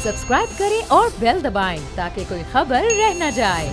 Subscribe करें और bell दबाएं ताकि कोई खबर रह न जाए।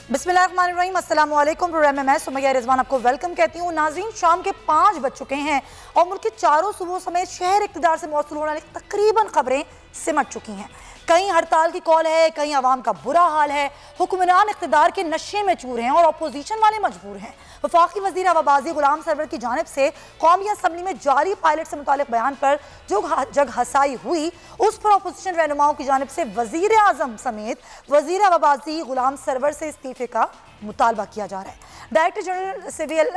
बिस्मिल्लाहिर्रहमानिर्रहीम, अस्सलाम वालेकुम। प्रोग्राम में मैं सुमैया रिजवान आपको वेलकम कहती हूँ। नाज़रीन, शाम के 5 बज चुके हैं और मुल्क के चारों सूबों समेत शहर इक़्तिदार से मौसूल होने वाली तकरीबन खबरें सिमट चुकी हैं। कहीं हड़ताल की कॉल है, कहीं आवाम का बुरा हाल है, हुक्मरान इक़्तिदार के नशे में चूर हैं और अपोजिशन वाले मजबूर हैं। वफाकी वज़ीर हवाबाजी गुलाम सरवर की जानिब से कौमी असम्बली में जारी पायलट से मुतालिक बयान पर जो जग हसाई हुई, उस पर अपोजिशन रहनुमाओं की जानिब से वज़ीर आज़म समेत वज़ीर हवाबाजी गुलाम सरवर से इस्तीफे का मुतालबा किया जा रहा है। Director general civil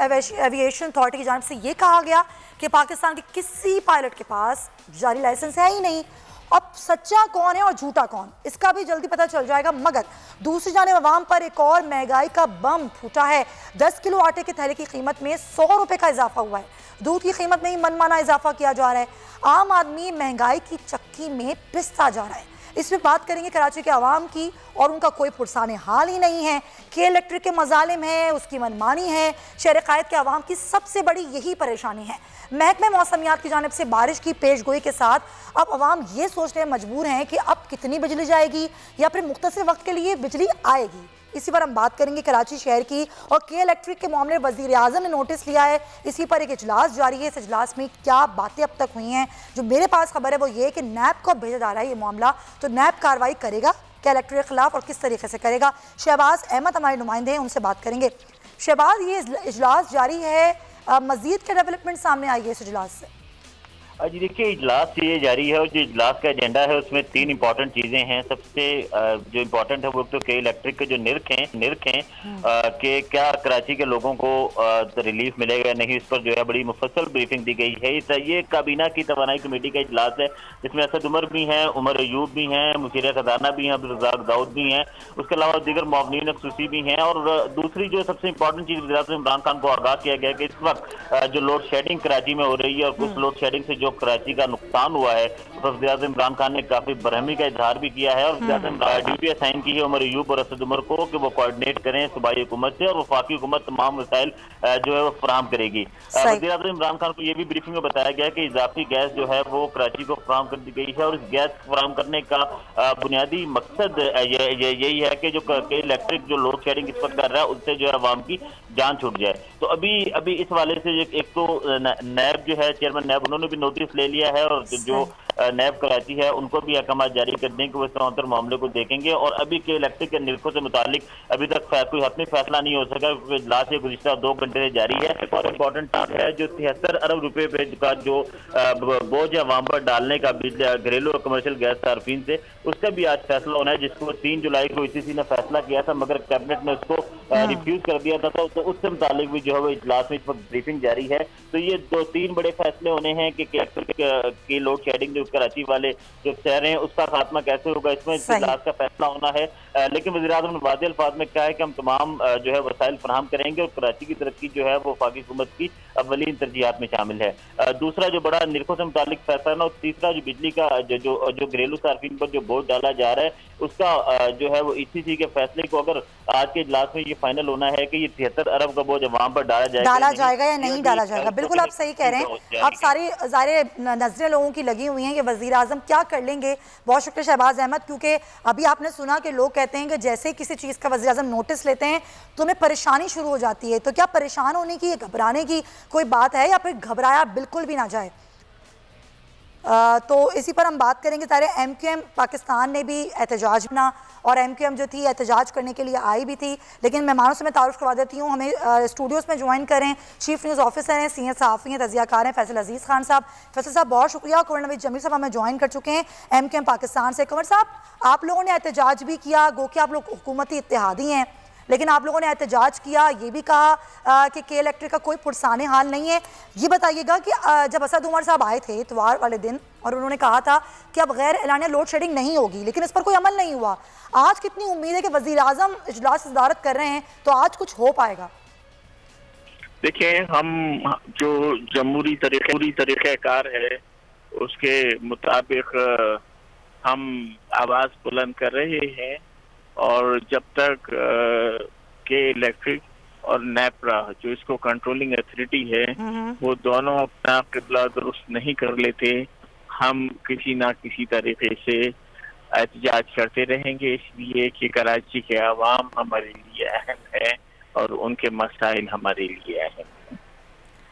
aviation authority की जानिब से ये कहा गया कि पाकिस्तान के किसी पायलट के पास जारी लाइसेंस है ही नहीं। अब सच्चा कौन है और झूठा कौन, इसका भी जल्दी पता चल जाएगा। मगर दूसरी जानिब अवाम पर एक और महंगाई का बम फूटा है। 10 किलो आटे के थैले की कीमत में 100 रुपये का इजाफा हुआ है। दूध की कीमत में ही मनमाना इजाफा किया जा रहा है। आम आदमी महंगाई की चक्की में पिसता जा रहा है। इसमें बात करेंगे कराची के अवाम की, और उनका कोई पुरसाने हाल ही नहीं है। के इलेक्ट्रिक के मजालिम है, उसकी मनमानी है। शहर कायद के अवाम की सबसे बड़ी यही परेशानी है। महकमे मौसमियात की जानिब से बारिश की पेशगोई के साथ अब अवाम ये सोचने मजबूर हैं कि अब कितनी बिजली जाएगी या फिर मुख्तसर वक्त के लिए बिजली आएगी। इसी पर हम बात करेंगे कराची शहर की। और के इलेक्ट्रिक के मामले वज़ीर आज़म ने नोटिस लिया है, इसी पर एक इजलास जारी है। इस इजलास में क्या बातें अब तक हुई हैं, जो मेरे पास खबर है वो ये कि नैब को भेजा जा रहा है ये मामला, तो नैब कार्रवाई करेगा के इलेक्ट्रिक के खिलाफ और किस तरीके से करेगा। शहबाज अहमद हमारे नुमाइंदे हैं, उनसे बात करेंगे। शहबाज, ये इजलास जारी है, मज़ीद क्या डेवलपमेंट सामने आई है इस इजलास से? जी देखिए, इजलास ये जारी है और जो इजलास का एजेंडा है उसमें 3 इंपॉर्टेंट चीज़ें हैं। सबसे जो इम्पोर्टेंट है वो तो के इलेक्ट्रिक के जो निर्ख हैं कि क्या कराची के लोगों को रिलीफ मिलेगा या नहीं, इस पर जो है बड़ी मुफस्सल ब्रीफिंग दी गई है। ये काबीना की तवानाई कमेटी का इजलास है, जिसमें असद उमर भी हैं, उमर अयूब भी हैं, मुशीर खजाना भी हैं, अब्दुल रज़ाक दाऊद भी हैं, उसके अलावा दीगर मुआवनीन ख़ुसूसी भी हैं। और दूसरी जो सबसे इंपॉर्टेंट चीज़ वज़ीर इमरान खान को आगाह किया गया कि इस वक्त जो लोड शेडिंग कराची में हो रही है और उस लोड शेडिंग से कराची का नुकसान हुआ है, तो वज़ीर इमरान खान ने काफी बरहमी का इजहार भी किया है और ड्यूटी असाइन की है उमर अयूब और असद उमर को कि वो कोऑर्डिनेट करें सूबाई हुकूमत से, और वफाकी हुकूमत तमाम वसाइल जो है वो फराहम करेगी। वज़ीर इमरान खान को यह भी ब्रीफिंग में बताया गया कि इजाफी गैस जो है वो कराची को फराहम कर दी गई है और इस गैस फराहम करने का बुनियादी मकसद यही है कि जो इलेक्ट्रिक जो लोड शेडिंग इस वक्त कर रहा है उससे जो है अवाम की जान छूट जाए। तो अभी इस वाले से एक तो नैब जो है, चेयरमैन नैब, उन्होंने भी नोटिस ले लिया है और जो नैब कराची है उनको भी अहकाम जारी कर दें कि वो इस तरह मामले को देखेंगे। और अभी के इलेक्ट्रिक के निर्खों से मुतालिक अभी तक कोई हतमी फैसला नहीं हो सका क्योंकि इजलास से गुज़िश्ता 2 घंटे से जारी है। एक और इम्पोर्टेंट बात है, जो 73 अरब रुपए का जो बोझ है अवाम पर डालने का घरेलू और कमर्शियल गैस सार्फिन से, उसका भी आज फैसला होना है, जिसको 3 जुलाई को ICC ने फैसला किया था मगर कैबिनेट ने उसको रिफ्यूज कर दिया था। तो उससे मुतालिक भी जो है वो इजलास में इस वक्त ब्रीफिंग जारी है। तो ये 2-3 बड़े फैसले होने हैं कि लोड शेडिंग जो कराची वाले जो शहर हैं उसका खात्मा कैसे होगा, इसमें इजलास का फैसला होना है। लेकिन वज़ीर आज़म ने वाज़ेह अल्फाज में कहा है कि हम तमाम जो है वसाइल फराहम करेंगे और कराची की तरक्की जो है वो वफाकी हुकूमत की अव्वलीन तरजीहात में शामिल है। दूसरा जो बड़ा निर्खों से मुतालिक फैसला है, और तीसरा जो बिजली का जो घरेलू सार्फिन पर जो बोझ डाला जा रहा है उसका जो है वो ICC के फैसले को अगर आज के इजलास में ये फाइनल होना है कि ये 73 अरब का बोझ अवाम पर डाला जाएगा या नहीं डाला जाएगा। बिल्कुल आप सही कह रहे हैं। अब सारी ज़ाहिर नजरें लोगों की लगी हुई हैं कि वज़ीर आज़म क्या कर लेंगे। बहुत शुक्रिया शहबाज अहमद, क्योंकि अभी आपने सुना कि लोग कहते हैं कि जैसे किसी चीज़ का वज़ीर आज़म नोटिस लेते हैं तो हमें परेशानी शुरू हो जाती है। तो क्या परेशान होने की, घबराने की कोई बात है या फिर घबराया बिल्कुल भी ना जाए? तो इसी पर हम बात करेंगे। सारे MQM पाकिस्तान ने भी एहतजाज बना और MQM जो थी एहतजाज करने के लिए आई भी थी, लेकिन मेहमानों से मैं तारुफ करवा देती हूँ। हमें स्टूडियोज़ में ज्वाइन करें चीफ न्यूज़ ऑफिसर हैं, सीनियर सहाफ़ी हैं, तज़ियाकार हैं फैसल अजीज़ खान साहब। फैसल साहब बहुत शुक्रिया। कुंवर नवीद जमील साहब हमें ज्वाइन कर चुके हैं MQM पाकिस्तान से। कुंवर साहब, आप लोगों ने एहतजाज भी किया, गो कि आप लोग हुकूमती इत्तेहादी हैं, लेकिन आप लोगों ने एहतजाज किया, ये भी कहा कि के इलेक्ट्रिक का कोई पुरसाने हाल नहीं है। ये बताइएगा कि जब असद उमर साहब आए थे इतवार वाले दिन और उन्होंने कहा था कि अब गैर एलानिया लोड शेडिंग नहीं होगी, लेकिन इस पर कोई अमल नहीं हुआ। आज कितनी उम्मीद है कि वज़ीर आज़म इजलास सदारत कर रहे हैं तो आज कुछ हो पाएगा? देखिए, हम जो जमहूरी तरीक़ाकार है उसके मुताबिक हम आवाज़ बुलंद कर रहे हैं और जब तक के इलेक्ट्रिक और नेपरा जो इसको कंट्रोलिंग अथॉरिटी है, वो दोनों अपना किबला दुरुस्त नहीं कर लेते। हम किसी ना किसी तरीके से एहतजाज करते रहेंगे, इसलिए कि कराची के अवाम हमारे लिए अहम है और उनके मसाइल हमारे लिए अहम है।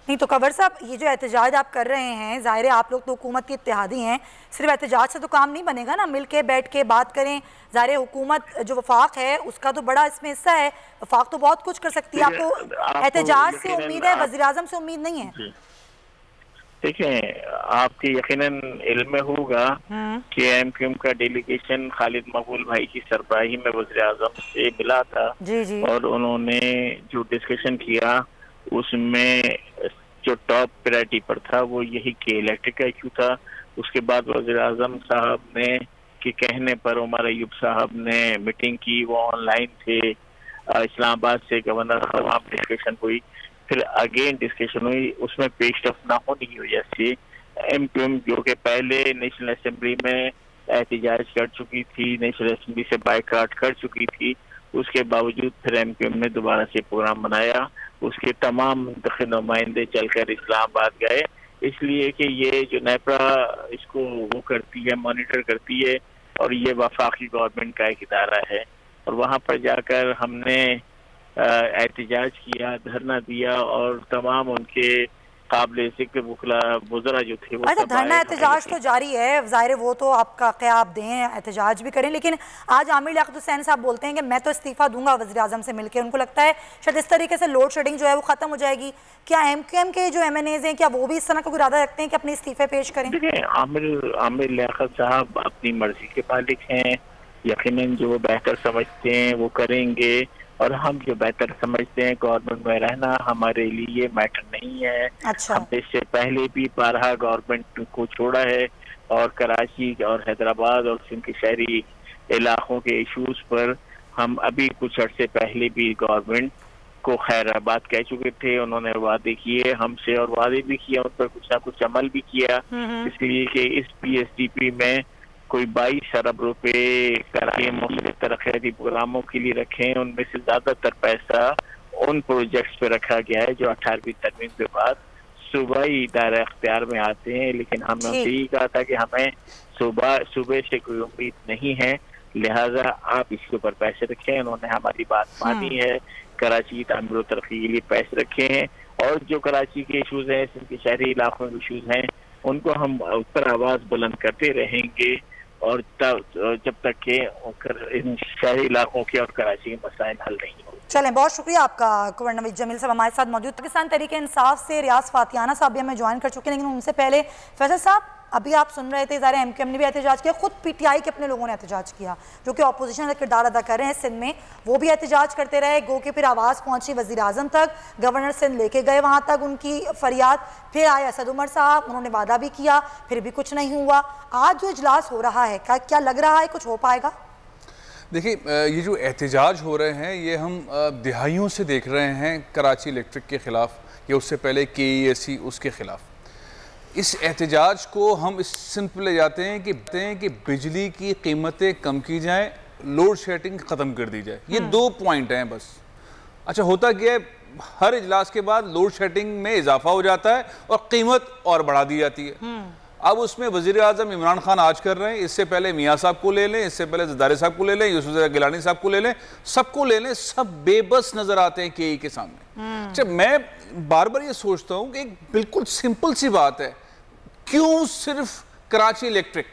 नहीं तो कंवर साहब, ये जो एहतजाज आप कर रहे हैं, ज़ाहिर है आप लोग तो हुकूमत के इत्तेहादी हैं, सिर्फ एहतजाज से तो काम नहीं बनेगा ना, मिल के बैठ के बात करें। ज़ाहिर है हुकूमत जो वफाक है उसका तो बड़ा इसमें हिस्सा है, वफाक तो बहुत कुछ कर सकती है। आपको एहतजाज से उम्मीद है, वज़ीर आज़म से उम्मीद नहीं है? देखिए, आपके यकीनन इल्म में होगा कि MQM का डेलीगेशन खालिद मकबूल भाई की सरबराही में वज़ीर आज़म से मिला था। जी। और उन्होंने जो डिस्कशन किया उसमें जो टॉप प्रायोरिटी पर था वो यही कि इलेक्ट्रिक का इशू था। उसके बाद वज़ीर आज़म साहब ने के कहने पर उमर अयूब साहब ने मीटिंग की, वो ऑनलाइन थे, इस्लामाबाद से गवर्नर साहब डिस्कशन हुई, फिर अगेन डिस्कशन हुई। उसमें पेशरफ ना होने की वजह से MQM जो कि पहले नेशनल असेंबली में एहतजाज कर चुकी थी, नेशनल असेंबली से बाइकाट कर चुकी थी, उसके बावजूद फिर MQM ने दोबारा से प्रोग्राम बनाया। उसके तमाम नुमाइंदे चलकर इस्लामाबाद गए, इसलिए कि ये जो नेपरा इसको वो करती है, मॉनिटर करती है, और ये वफाकी गवर्नमेंट का एक इदारा है। और वहाँ पर जाकर हमने एहतजाज किया, धरना दिया, और तमाम उनके काबिल ज़िक्र बुज़रा जो थे वो धरना एहतजाज तो जारी है, ज़ाहिर वो तो आपका क्या आप दें, एहतजाज भी करें। लेकिन आज आमिर लियाकत हुसैन साहब बोलते हैं कि मैं तो इस्तीफ़ा दूंगा वज़ीर आज़म से मिलकर। उनको लगता है शायद इस तरीके से लोड शेडिंग जो है वो ख़त्म हो जाएगी। क्या MQM के जो MNAs हैं, क्या वो भी इस तरह का इरादा रखते हैं कि अपने इस्तीफ़े पेश करें? देखिए, आमिर लियाकत साहब अपनी मर्जी के मालिक हैं, यकीनन जो वो बेहतर समझते हैं वो करेंगे, और हम जो बेहतर समझते हैं गवर्नमेंट में रहना हमारे लिए मैटर नहीं है। अच्छा। हमने इससे पहले भी बारहा गवर्नमेंट को छोड़ा है, और कराची और हैदराबाद और सिंध के शहरी इलाकों के इशूज पर हम अभी कुछ अर्से पहले भी गवर्नमेंट को खैराबाद कह चुके थे। उन्होंने वादे किए हमसे, और वादे भी किया, उन पर कुछ ना कुछ अमल भी किया, इसलिए कि इस PSDP में कोई 22 अरब रुपए कराची मुख्तलिफ तरक्याती प्रोग्रामों के लिए रखे, उनमें से ज्यादातर पैसा उन प्रोजेक्ट्स पे रखा गया है जो 18वीं तरमीम के बाद सूबाई दायरा अख्तियार में आते हैं। लेकिन हमने उनसे यही कहा था कि हमें सूबे से कोई उम्मीद नहीं है, लिहाजा आप इसके ऊपर पैसे रखें। उन्होंने हमारी बात मानी है, कराची की तामीर और तरक्की के लिए पैसे रखे हैं, और जो कराची के इशूज हैं, जिनके शहरी इलाकों के इशूज हैं, उनको हम ऊपर आवाज बुलंद करते रहेंगे, और जब तक के इन शहरी इलाकों के और कराची के मसाइल हल नहीं हो। चलें, बहुत शुक्रिया आपका कुंवर नवीद जमील साहब हमारे साथ मौजूद। पाकिस्तान तहरीक इंसाफ से रियाज फातियाना साहब भी हमें ज्वाइन कर चुके हैं, लेकिन उनसे पहले फैसल साहब, अभी आप सुन रहे थे ज़ाहिर MQM ने भी एहतजाज किया, खुद PTI के अपने लोगों ने एहतजाज किया, जो कि अपोजिशन का किरदार अदा कर रहे हैं सिंध में, वो भी एहतजाज करते रहे। गो के फिर आवाज़ पहुंची वज़ीर आज़म तक, गवर्नर सिंध लेके गए वहाँ तक उनकी फरियाद, फिर आए असद उमर साहब, उन्होंने वादा भी किया, फिर भी कुछ नहीं हुआ। आज जो इजलास हो रहा है, क्या लग रहा है कुछ हो पाएगा? देखिए, ये जो एहतजाज हो रहे हैं ये हम दिहाइयों से देख रहे हैं कराची इलेक्ट्रिक के ख़िलाफ़, या उससे पहले KESC उसके ख़िलाफ़। इस एहतजाज को हम इस सिंपल ले जाते हैं कि बिजली की कीमतें कम की जाएं, लोड शेडिंग ख़त्म कर दी जाए। ये 2 पॉइंट हैं बस। अच्छा, होता क्या है, हर इजलास के बाद लोड शेडिंग में इजाफा हो जाता है और कीमत और बढ़ा दी जाती है। अब उसमें वज़ीर आज़म इमरान खान आज कर रहे हैं, इससे पहले मियाँ साहब को ले लें, इससे पहले ज़रदारी साहब को ले लें, यूसुफ गिलानी साहब को ले लें, सबको ले लें, सब बेबस नज़र आते हैं KE के सामने। जब मैं बार बार ये सोचता हूँ कि एक बिल्कुल सिंपल सी बात है, क्यों सिर्फ कराची इलेक्ट्रिक,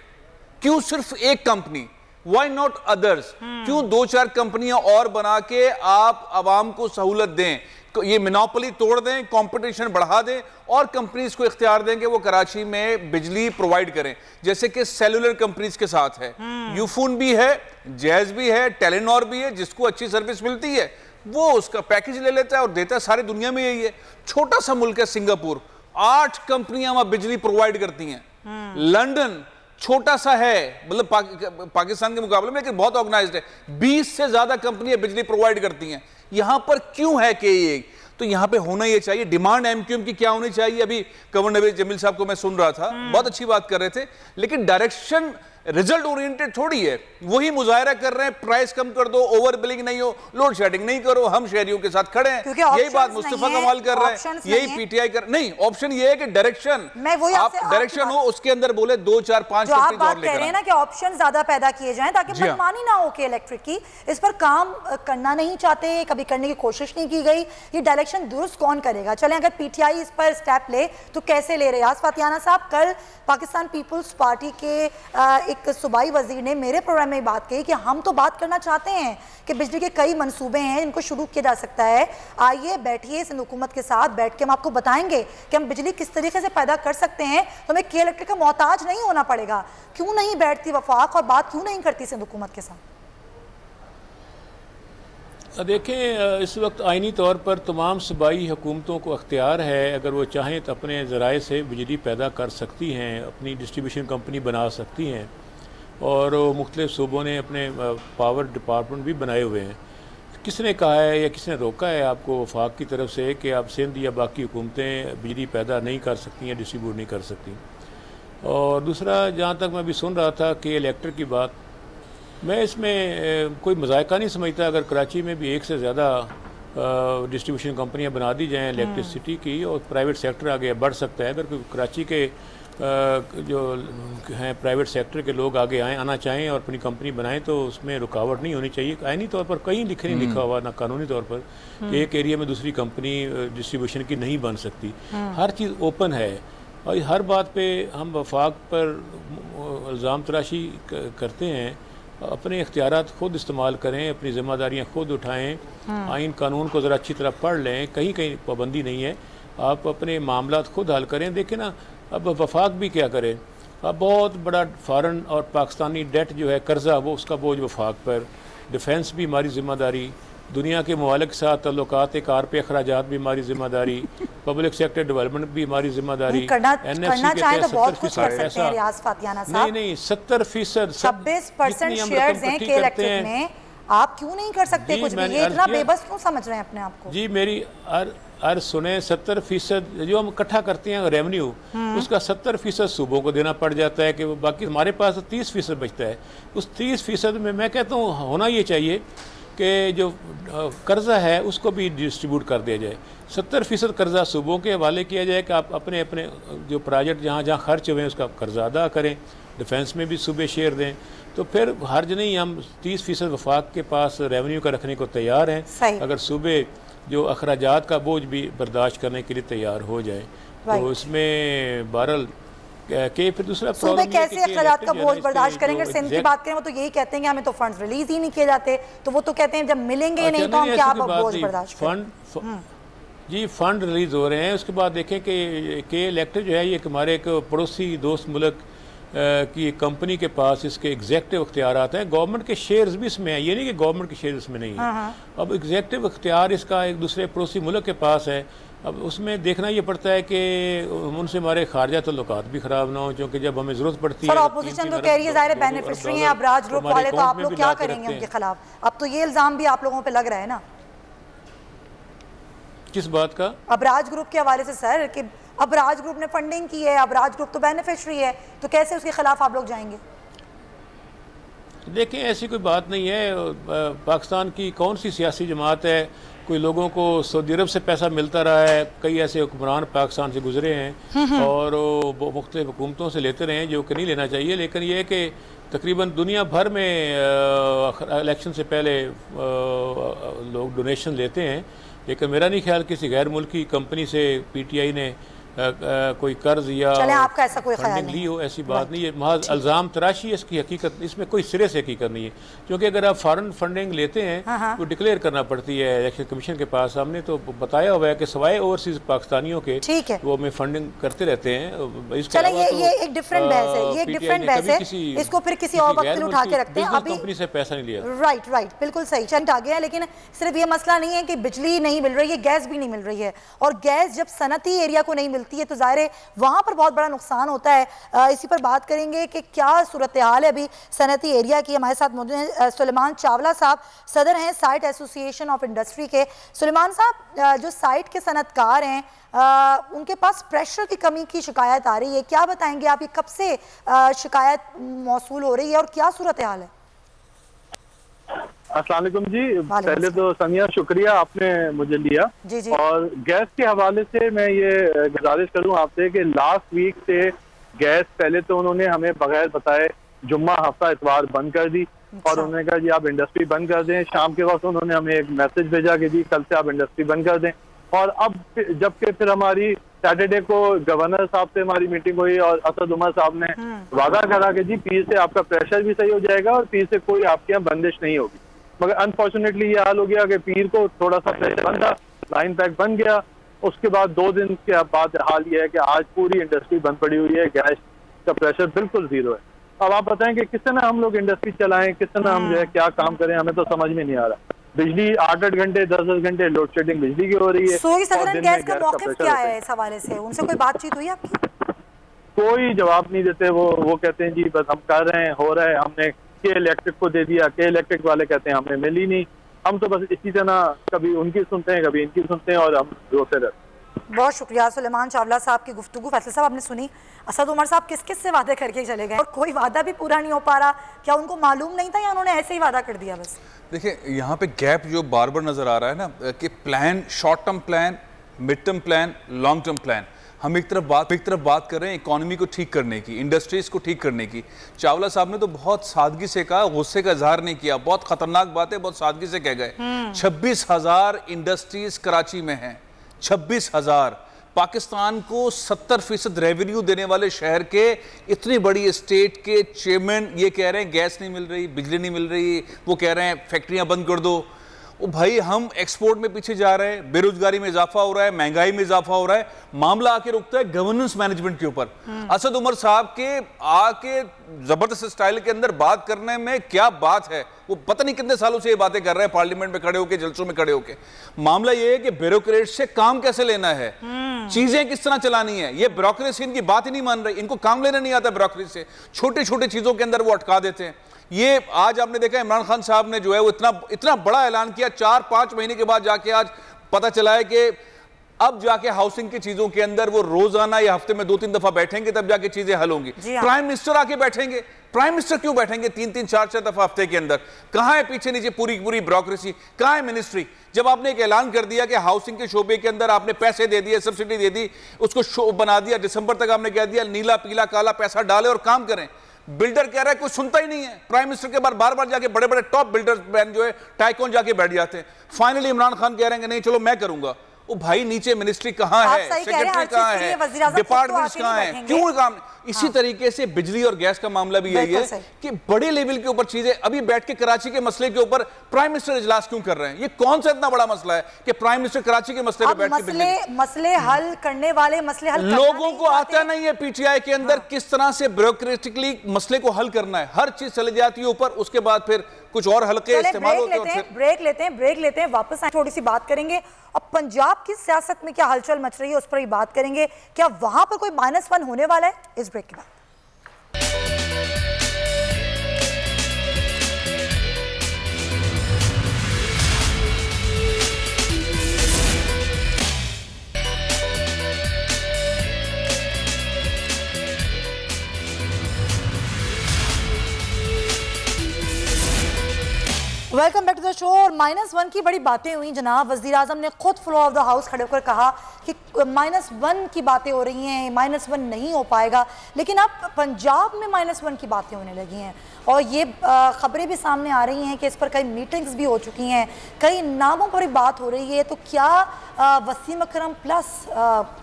क्यों सिर्फ एक कंपनी, वाई नॉट अदर्स? क्यों 2-4 कंपनियां और बना के आप आवाम को सहूलत दें, ये मोनोपोली तोड़ दें, कंपटीशन बढ़ा दें, और कंपनीज को इख्तियार दें कि वो कराची में बिजली प्रोवाइड करें, जैसे कि सेलुलर कंपनीज के साथ है। यूफोन भी है, जैज भी है, टेलीनॉर भी है, जिसको अच्छी सर्विस मिलती है वो उसका पैकेज ले लेता है और देता है। सारी दुनिया में यही है। छोटा सा मुल्क है सिंगापुर, 8 कंपनियां वहां बिजली प्रोवाइड करती हैं। लंदन छोटा सा है, मतलब पाकिस्तान के मुकाबले में, लेकिन बहुत ऑर्गेनाइज्ड है, 20 से ज्यादा कंपनियां बिजली प्रोवाइड करती हैं। यहां पर क्यों है KE? तो यहां पे होना ये चाहिए। डिमांड MQM की क्या होनी चाहिए? अभी कंवर नवीद जमील साहब को मैं सुन रहा था, बहुत अच्छी बात कर रहे थे, लेकिन डायरेक्शन रिजल्ट ओरिएंटेड थोड़ी है। वही मुजाहरा कर रहे हैं प्राइस कम कर दो, ओवर बिलिंग नहीं हो, लोड शेडिंग नहीं करो, हम शहरियों के साथ खड़े हैं। यही बात मुस्तफा कमाल कर रहे हैं, यही पीटीआई कर नहीं। ऑप्शन ये है कि डायरेक्शन, आप डायरेक्शन हो उसके अंदर बोले 2 4 5 जो आप बात कह रहे हैं ना कि ऑप्शन ज्यादा पैदा किए जाएं ताकि मनमानी ना हो के इलेक्ट्रिक की, इस पर काम करना नहीं चाहते, कभी करने की कोशिश नहीं की गई। ये डायरेक्शन दुरुस्त कौन करेगा? चलें अगर पीटीआई इस पर स्टेप ले तो कैसे ले रहे हैं? फातियाना साहब, कल पाकिस्तान पीपल्स पार्टी के एक सूबाई वजीर ने मेरे प्रोग्राम में बात कही कि हम तो बात करना चाहते हैं कि बिजली के कई मंसूबे हैं, इनको शुरू किया जा सकता है, आइए बैठिए सिंध हुकूमत के साथ, बैठ के हम आपको बताएंगे कि हम बिजली किस तरीके से पैदा कर सकते हैं, तो हमें के इलेक्ट्रिक का मोहताज नहीं होना पड़ेगा। क्यों नहीं बैठती वफाक और बात क्यों नहीं करती सिंध हुकूमत के साथ? देखें, इस वक्त आइनी तौर पर तमाम सूबाई हुकूमतों को अख्तियार है, अगर वो चाहें तो अपने ज़राए से बिजली पैदा कर सकती हैं, अपनी डिस्ट्रीब्यूशन कंपनी बना सकती हैं, और मुख्तलिफ सूबों ने अपने पावर डिपार्टमेंट भी बनाए हुए हैं। किसने कहा है या किसने रोका है आपको वफाक की तरफ से कि आप सिंध या बाकी हुकूमतें बिजली पैदा नहीं कर सकती या डिस्ट्रीब्यूट नहीं कर सकती? और दूसरा, जहाँ तक मैं अभी सुन रहा था कि इलेक्ट्रिक की बात, मैं इसमें कोई मजायका नहीं समझता अगर कराची में भी एक से ज़्यादा डिस्ट्रीब्यूशन कंपनियां बना दी जाएं इलेक्ट्रिसिटी की, और प्राइवेट सेक्टर आगे बढ़ सकता है। अगर कराची के जो हैं प्राइवेट सेक्टर के लोग आगे आना चाहें और अपनी कंपनी बनाएं तो उसमें रुकावट नहीं होनी चाहिए। आईनी तौर पर कहीं नहीं लिखा हुआ ना कानूनी तौर पर कि एक एरिया में दूसरी कंपनी डिस्ट्रीब्यूशन की नहीं बन सकती। हर चीज़ ओपन है और हर बात पे हम वफाक पर इल्ज़ाम तराशी करते हैं। अपने इख्तियारात खुद इस्तेमाल करें, अपनी ज़िम्मेदारियाँ खुद उठाएं, आइन कानून को ज़रा अच्छी तरह पढ़ लें, कहीं कहीं पाबंदी नहीं है, आप अपने मामलात खुद हल करें। देखें ना, अब वफाक भी क्या करे, अब बहुत बड़ा फ़ॉरेन और पाकिस्तानी डेट जो है कर्जा, वो उसका बोझ वफाक पर, डिफेंस भी हमारी ज़िम्मेदारी, दुनिया के ममालिक के साथ तल्लुकात कार पे अखराजात भी हमारी ज़िम्मेदारी, पब्लिक सेक्टर डेवलपमेंट भी हमारी ज़िम्मेदारी। करना चाहे तो बहुत कुछ कर सकते हैं रियाज फातियाना साहब। नहीं 70% 26% शेयर्स हैं के इलेक्ट्रिक में, आप क्यों नहीं कर सकते कुछ भी? ये इतना बेबस क्यों समझ रहे हैं अपने आप को? जी मेरी अर्ज सुने, 70% जो हम इकट्ठा करते हैं रेवेन्यू, उसका 70% सूबों को देना पड़ जाता है कि बाकी हमारे पास 30% बचता है। उस 30% में मैं कहता हूँ होना ये चाहिए कि जो कर्जा है उसको भी डिस्ट्रीब्यूट कर दिया जाए। 70% कर्जा सूबों के हवाले किया जाए कि आप अपने अपने जो प्रोजेक्ट जहाँ जहाँ खर्च हुए हैं उसका कर्जा अदा करें, डिफेंस में भी सूबे शेयर दें, तो फिर हर्ज नहीं। हम 30% वफाक के पास रेवेन्यू का रखने को तैयार हैं अगर सूबे जो अखराजात का बोझ भी बर्दाश्त करने के लिए तैयार हो जाए। तो इसमें बहरहाल कि फिर दूसरा सूबे कैसे अखराजात का बोझ बर्दाश्त करेंगे? सिंध की बात करें वो तो यही कहते हैं कि हमें तो फंड रिलीज ही नहीं किए जाते, तो वो तो कहते हैं जब मिलेंगे नहीं तो हम क्या बोझ बर्दाश्त करें? जी फंड रिलीज हो रहे हैं। उसके बाद देखें कि इलेक्ट्रिक जो है ये हमारे एक पड़ोसी दोस्त मुल्क की कंपनी के पास इसके एग्जेक्टिव इख्तियारात हैं, गवर्नमेंट के शेयर्स भी इसमें हैं, ये नहीं कि गवर्नमेंट के शेयर्स इसमें नहीं है। अब एग्जेक्टिव इख्तियार इसका एक दूसरे पड़ोसी मुल्क के पास है। अब उसमें देखना ये पड़ता है कि उनसे हमारे खारजा तल्लुकात भी ख़राब ना हो, क्योंकि जब हमें ज़रूरत पड़ती है। अपोजिशन तो कह रही है ज़ाहिर बेनिफिशियरी हैं अबराज ग्रुप वाले, तो आप लोग क्या करेंगे उनके खिलाफ? अब तो ये इल्ज़ाम भी आप लोगों पे लग रहा है ना, किस बात का? अबराज ग्रुप के हवाले से सर, कि अबराज ग्रुप ने फंडिंग की है, अबराज ग्रुप तो बेनिफिशियरी है, तो कैसे उसके खिलाफ आप लोग जाएंगे? देखें ऐसी कोई बात नहीं है। पाकिस्तान की कौन सी सियासी जमात है, कोई लोगों को सऊदी अरब से पैसा मिलता रहा है, कई ऐसे हुक्मरान पाकिस्तान से गुजरे हैं और वो मुख्तलिफ हुकूमतों से लेते रहे हैं, जो कि नहीं लेना चाहिए। लेकिन ये है कि तकरीबन दुनिया भर में इलेक्शन से पहले लोग डोनेशन लेते हैं, लेकिन मेरा नहीं ख्याल किसी गैर मुल्की कंपनी से पीटीआई ने कोई कर्ज या आपका ऐसा कोई ख्याल ली हो, ऐसी बात नहीं है। महज इल्ज़ाम तराशी है, इसकी हकीकत इसमें कोई सिरे से हकीकत नहीं है। क्योंकि अगर आप फॉरेन फंडिंग लेते हैं तो डिक्लेयर करना पड़ती है इलेक्शन कमीशन के पास। हमने तो बताया हुआ है कि सवाए ओवरसीज पाकिस्तानियों के वो में फंडिंग करते रहते हैं। ये एक डिफरेंट बहस है, ये एक डिफरेंट बहस है, इसको फिर किसी और वक्त में उठा के रखते हैं। अभी कंपनी से पैसा नहीं लिया। राइट बिल्कुल सही चंद आ गया। लेकिन सिर्फ ये मसला नहीं है कि बिजली नहीं मिल रही है, गैस भी नहीं मिल रही है, और गैस जब सनती एरिया को नहीं मिल जलती है तो ज़ाहिर है वहाँ पर बहुत बड़ा नुकसान होता है। इसी पर बात करेंगे कि क्या सूरत हाल है अभी सनती एरिया की। हमारे साथ मौजूद हैं सुलेमान चावला साहब, सदर हैं साइट एसोसिएशन ऑफ इंडस्ट्री के। सुलेमान साहब, जो साइट के सनतकार हैं उनके पास प्रेशर की कमी की शिकायत आ रही है, क्या बताएंगे आप, ये कब से शिकायत मौसूल हो रही है और क्या सूरत हाल है? अस्सलाम वालेकुम जी, पहले तो सनिया शुक्रिया आपने मुझे लिया जी। और गैस के हवाले से मैं ये गुजारिश करूं आपसे कि लास्ट वीक से गैस पहले तो उन्होंने हमें बगैर बताए जुम्मा हफ्ता इतवार बंद कर दी और उन्होंने कहा जी आप इंडस्ट्री बंद कर दें। शाम के वक्त उन्होंने हमें एक मैसेज भेजा कि जी कल से आप इंडस्ट्री बंद कर दें। और अब जबकि फिर हमारी सैटरडे को गवर्नर साहब से हमारी मीटिंग हुई और असद उमर साहब ने वादा करा कि जी पीर से आपका प्रेशर भी सही हो जाएगा और पीर से कोई आपके यहाँ बंदिश नहीं होगी। मगर अनफॉर्चुनेटली ये हाल हो गया कि पीर को थोड़ा सा प्रेशर बन था, लाइन पैक बन गया। उसके बाद 2 दिन के बाद हाल ये है कि आज पूरी इंडस्ट्री बंद पड़ी हुई है, गैस का प्रेशर बिल्कुल जीरो है। अब आप बताएं कि किस तरह हम लोग इंडस्ट्री चलाएं, किस तरह हम जो है क्या काम करें, हमें तो समझ में नहीं आ रहा। बिजली 8-8 घंटे 10-10 घंटे लोड शेडिंग बिजली की हो रही है। गैस का मौक़िफ़ क्या है इस हवाले से? उनसे कोई बातचीत हुई आपकी? कोई जवाब नहीं देते। वो कहते हैं जी बस हम कर रहे हैं, हो रहा है, हमने के इलेक्ट्रिक को दे दिया, के इलेक्ट्रिक वाले कहते हैं हमें मिली नहीं। हम तो बस इसी तरह कभी उनकी सुनते हैं कभी इनकी सुनते हैं और हम रोते रहते हैं। बहुत शुक्रिया सुलेमान चावला साहब की गुफ्तगू। फैसल साहब आपने सुनी, असद उमर साहब किस किस से वादे करके चले गए और कोई वादा भी पूरा नहीं हो पा रहा, क्या उनको मालूम नहीं था या उन्होंने ऐसे ही वादा कर दिया बस? देखिए यहाँ पे गैप जो बार बार नजर आ रहा है ना कि plan, short term plan, mid term plan, long term plan. हम एक तरफ बात कर रहे हैं इकोनॉमी को ठीक करने की, इंडस्ट्रीज को ठीक करने की। चावला साहब ने तो बहुत सादगी से कहा, गुस्से का इजहार नहीं किया, बहुत खतरनाक बात है, बहुत सादगी से कह गए। 26,000 इंडस्ट्रीज कराची में हैं, 26,000। पाकिस्तान को 70% रेवेन्यू देने वाले शहर के इतनी बड़ी स्टेट के चेयरमैन ये कह रहे हैं गैस नहीं मिल रही, बिजली नहीं मिल रही, वो कह रहे हैं फैक्ट्रियां बंद कर दो। ओ भाई हम एक्सपोर्ट में पीछे जा रहे हैं, बेरोजगारी में इजाफा हो रहा है, महंगाई में इजाफा हो रहा है, मामला आके रुकता है गवर्नेंस मैनेजमेंट के ऊपर। असद उमर साहब के आके जबरदस्त स्टाइल के अंदर बात करने में क्या बात है, वो पता नहीं कितने सालों से ये बातें कर रहे हैं पार्लियामेंट में खड़े होकर, जलसों में खड़े होकर। मामला ये है कि ब्यूरोक्रेट से काम कैसे लेना है, चीजें किस तरह चलानी है, ये ब्यूरोक्रेसी इनकी बात ही नहीं मान रही, इनको काम लेना नहीं आता ब्यूरोक्रेसी से। छोटी छोटी चीजों के अंदर वो अटका देते हैं। ये आज आपने देखा इमरान खान साहब ने जो है वो इतना बड़ा ऐलान किया, 4-5 महीने के बाद जाके आज पता चला है कि अब जाके हाउसिंग की चीजों के अंदर वो रोजाना या हफ्ते में 2-3 दफा बैठेंगे, तब जाके चीजें हल होंगी। प्राइम मिनिस्टर आके बैठेंगे, प्राइम मिनिस्टर क्यों बैठेंगे 3-3, 4-4 दफा हफ्ते के अंदर? कहां है पीछे नीचे पूरी ब्यूरोक्रेसी, कहां है मिनिस्ट्री? जब आपने एक ऐलान कर दिया कि हाउसिंग के शोबे के अंदर आपने पैसे दे दिए, सब्सिडी दे दी, उसको शो बना दिया, दिसंबर तक आपने कह दिया नीला पीला काला पैसा डाले और काम करें। बिल्डर कह रहा है कोई सुनता ही नहीं है। प्राइम मिनिस्टर के बाद बार बार जाके बड़े बड़े टॉप बिल्डर जो है टाइकॉन जाके बैठ जाते हैं। फाइनली इमरान खान कह रहे हैं कि नहीं चलो मैं करूंगा। ओ भाई नीचे मिनिस्ट्री कहां है, सेक्रेटरी कहां है, डिपार्टमेंट्स कहां है, क्यों काम? इसी तरीके से बिजली और गैस का मामला भी यही है कि बड़े लेवल के ऊपर चीजें अभी बैठ के कराची के मसले के ऊपर प्राइम मिनिस्टर इजलास क्यों कर रहे हैं? ये कौन सा इतना बड़ा मसला है कि प्राइम मिनिस्टर कराची के मसले पे बैठ के मसले हल करने वाले मसले हल लोगों को आता नहीं है। पीटीआई के अंदर किस तरह से ब्यूरोक्रेटिकली मसले को हल करना है, हर चीज चली जाती है ऊपर, उसके बाद फिर कुछ और हल्के इस्तेमाल होते हैं। ब्रेक लेते हैं, वापस आए थोड़ी सी बात करेंगे। अब पंजाब की सियासत में क्या हलचल मच रही है उस पर ही बात करेंगे। क्या वहां पर कोई -1 होने वाला है? इस ब्रेक के बाद welcome back to the show. और -1 की बड़ी बातें हुई जनाब। वज़ीर आज़म ने खुद फ्लोर ऑफ द हाउस खड़े होकर कहा कि -1 की बातें हो रही हैं, -1 नहीं हो पाएगा। लेकिन अब पंजाब में -1 की बातें होने लगी हैं और ये खबरें भी सामने आ रही हैं कि इस पर कई मीटिंग्स भी हो चुकी हैं, कई नामों पर भी बात हो रही है। तो क्या वसीम अकरम प्लस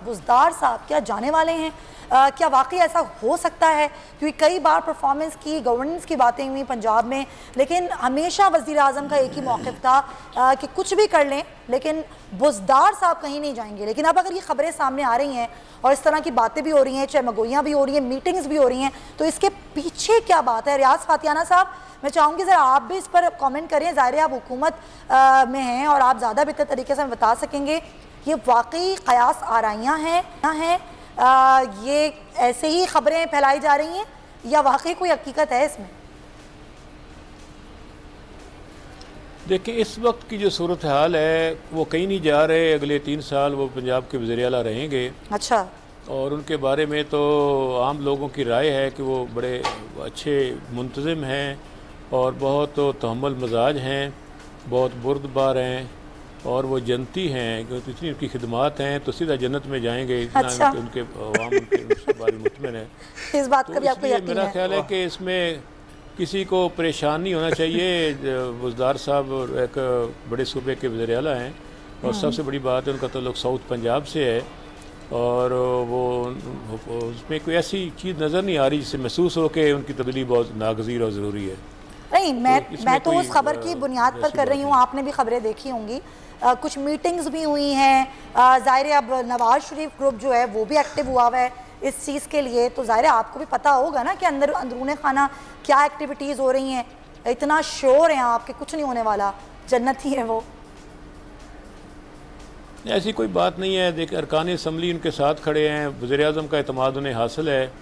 बुज़दार साहब क्या जाने वाले हैं? क्या वाकई ऐसा हो सकता है? क्योंकि कई बार परफॉर्मेंस की, गवर्नेंस की बातें हुई पंजाब में, लेकिन हमेशा वज़ीर आज़म का एक ही मौक़िफ़ था कि कुछ भी कर लें लेकिन बुज़दार साहब कहीं नहीं जाएंगे। लेकिन अब अगर ये खबरें सामने आ रही हैं और इस तरह की बातें भी हो रही हैं, चमगोइयाँ भी हो रही हैं, मीटिंग्स भी हो रही हैं, तो इसके पीछे क्या बात है? रियाज फातियाना साहब, मैं चाहूँगी ज़रा आप भी इस पर कमेंट करें। ज़ाहिर है आप हुकूमत में हैं और आप ज़्यादा बेहतर तरीके से बता सकेंगे। ये वाकई क़यास आराइयाँ हैं ये ऐसे ही खबरें फैलाई जा रही हैं या वाकई कोई हकीकत है इसमें? देखिए, इस वक्त की जो सूरत हाल है वो कहीं नहीं जा रहे। अगले 3 साल वो पंजाब के वज़ीर आला रहेंगे। अच्छा। और उनके बारे में तो आम लोगों की राय है कि वो बड़े अच्छे मुंतज़िम हैं और बहुत तहम्मुल मजाज हैं, बहुत बुर्दबार हैं और वो जनती हैं, क्योंकि इतनी उनकी खिदमात हैं तो सीधा जन्नत में जाएंगे। इतना अच्छा। उनके अवाम उनके बारे में मुतमिन है। इस बात का भी आपको यकीन है? मेरा ख्याल है कि इसमें किसी को परेशान नहीं होना चाहिए। बुज़दार साहब एक बड़े सूबे के वज़ीर आला हैं और सबसे बड़ी बात है उनका ताल्लुक साउथ पंजाब से है और वो उसमें कोई ऐसी चीज़ नज़र नहीं आ रही जिससे महसूस हो कि उनकी तब्दीली बहुत नागज़ीर और ज़रूरी है। नहीं, मैं तो उस खबर की बुनियाद पर कर रही हूँ, आपने भी खबरें देखी होंगी, कुछ मीटिंग्स भी हुई हैं, ज़ाहिर अब नवाज शरीफ ग्रुप जो है वो भी एक्टिव हुआ हुआ है इस चीज़ के लिए, तो ज़ाहिर आपको भी पता होगा ना कि अंदरूने खाना क्या एक्टिविटीज़ हो रही हैं। इतना श्योर हैं आप कि कुछ नहीं होने वाला, जन्नत ही है वो? ऐसी कोई बात नहीं है। देखिए, अरकान असम्बली उनके साथ खड़े हैं, वज़ीर आज़म का एतमाद उन्हें हासिल है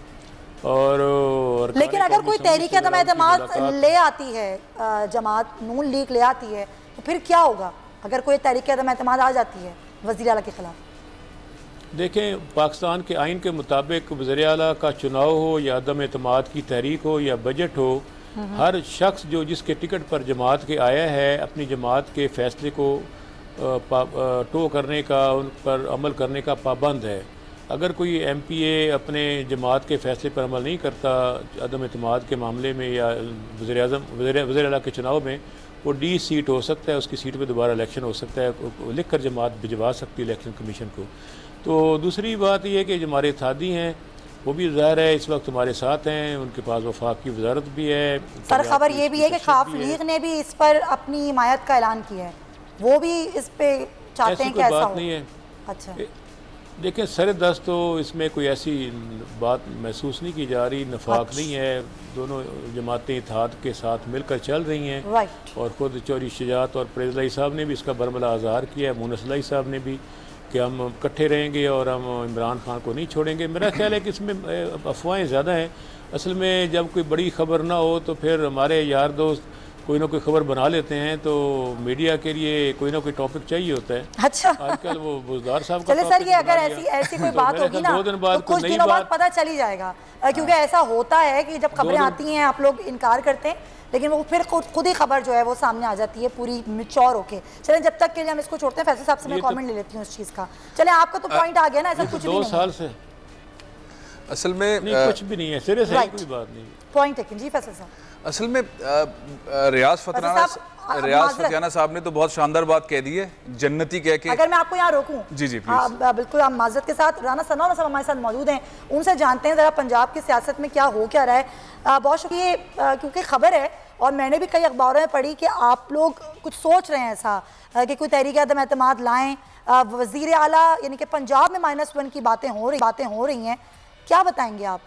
और लेकिन अगर कोई तहरीक एतमाद ले आती है, जमात नून लीग ले आती है, तो फिर क्या होगा अगर कोई तहरीक एतमाद आ जाती है वज़ीर आला के खिलाफ? देखें, पाकिस्तान के आइन के मुताबिक वज़ीर आला का चुनाव हो या अदम एतमाद की तहरीक हो या बजट हो, हर शख्स जो जिसके टिकट पर जमात के आया है अपनी जमात के फ़ैसले को टो करने का, उन पर अमल करने का पाबंद है। अगर कोई MPA अपने जमात के फ़ैसले पर अमल नहीं करता अदम एतमाद के मामले में या वज़ीर आला के चुनाव में, वो D सीट हो सकता है, उसकी सीट पे दोबारा इलेक्शन हो सकता है, लिख कर जमात भिजवा सकती है इलेक्शन कमीशन को। तो दूसरी बात यह है कि जो हमारे इत्तेहादी हैं वो भी ज़ाहिर है इस वक्त हमारे साथ हैं, उनके पास वफाक की वजारत भी है। सर, खबर ये भी है कि खाफ लीग ने भी इस पर अपनी हिमायत का ऐलान किया है, वो भी इस पे चाहते हैं कि ऐसा हो? नहीं है। अच्छा, देखें, सर दस्त तो इसमें कोई ऐसी बात महसूस नहीं की जा रही, नफाक नहीं है। दोनों जमातें इत्तेहाद के साथ मिलकर चल रही हैं और ख़ुद चौधरी शुजात और परवेज़ साहब ने भी इसका बरमला आज़ार किया है, मुनसलाई साहब ने भी, कि हम इकट्ठे रहेंगे और हम इमरान खान को नहीं छोड़ेंगे। मेरा ख्याल है कि इसमें अफवाहें ज़्यादा हैं। असल में जब कोई बड़ी खबर ना हो तो फिर हमारे यार दोस्त कोई ना कोई खबर बना लेते हैं, तो मीडिया के लिए कोई ना कोई टॉपिक चाहिए होता है। अच्छा, आजकल वो बुज़दार साहब चले सर, ये अगर ऐसी कोई बात होगी ना तो कुछ दिनों बाद पता चल ही जाएगा, क्योंकि ऐसा होता है कि जब खबरें आती हैं आप लोग इनकार करते हैं, लेकिन वो फिर खुद ही खबर जो है वो सामने आ जाती है पूरी मिच्योर होके। चलें, जब तक के लिए हम इसको छोड़ते हैं। फैसल साहब से मैं कमेंट ले लेती हूँ इस चीज़ का। चलें, आपका तो पॉइंट आ गया ना, ऐसा कुछ भी 2 साल से असल में कुछ भी नहीं है, सीरियस है, कोई बात नहीं। पॉइंट है जी फैसल साहब। असल में रियाज फतियाना साहब ने तो बहुत शानदार बात कह दी है, जन्नती कह के। अगर मैं आपको यहाँ रोकूं, जी बिल्कुल, आप माजरत के साथ, राना सना साहब हमारे साथ मौजूद हैं, उनसे जानते हैं ज़रा पंजाब की सियासत में क्या हो क्या रहा है। बहुत शुक्रिया, क्योंकि खबर है और मैंने भी कई अखबारों में पढ़ी कि आप लोग कुछ सोच रहे हैं ऐसा कि कोई तहरीक अदम एतमाद लाएँ, वज़ीर आला यानी कि पंजाब में -1 की बातें हो रही हैं, क्या बताएंगे आप?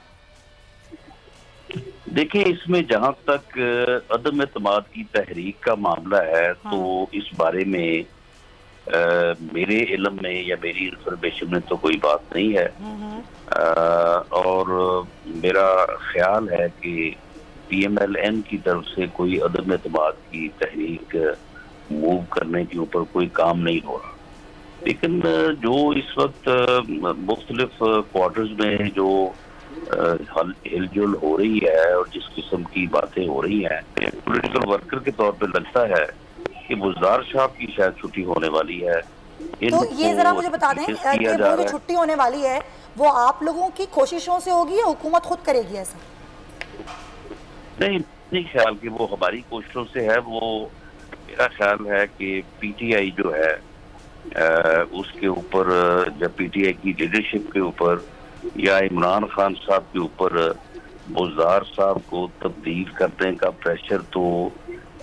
देखिए, इसमें जहां तक अदम एतमाद की तहरीक का मामला है, तो इस बारे में मेरे इल्म में या मेरी इंफॉर्मेशन में तो कोई बात नहीं है। और मेरा ख्याल है कि PMLN की तरफ से कोई अदम एतमाद की तहरीक मूव करने के ऊपर कोई काम नहीं हो रहा। लेकिन जो इस वक्त मुख्तलिफ क्वार्टर्स में जो हिलजुल हो रही है और जिस किस्म की बातें हो रही हैं, पॉलिटिकल वर्कर के तौर पे लगता है कि बुज़दार साहब की शायद छुट्टी होने वाली है। तो ये जरा मुझे बता दें कि वो जो छुट्टी होने वाली है वो आप लोगों की कोशिशों से होगी या हुकूमत खुद करेगी? ऐसा नहीं ख्याल कि वो हमारी कोशिशों से है। वो मेरा ख्याल है कि PTI जो है उसके ऊपर, जब PTI की लीडरशिप के ऊपर या इमरान खान साहब के ऊपर बुज़दार साहब को तब्दील करने का प्रेशर, तो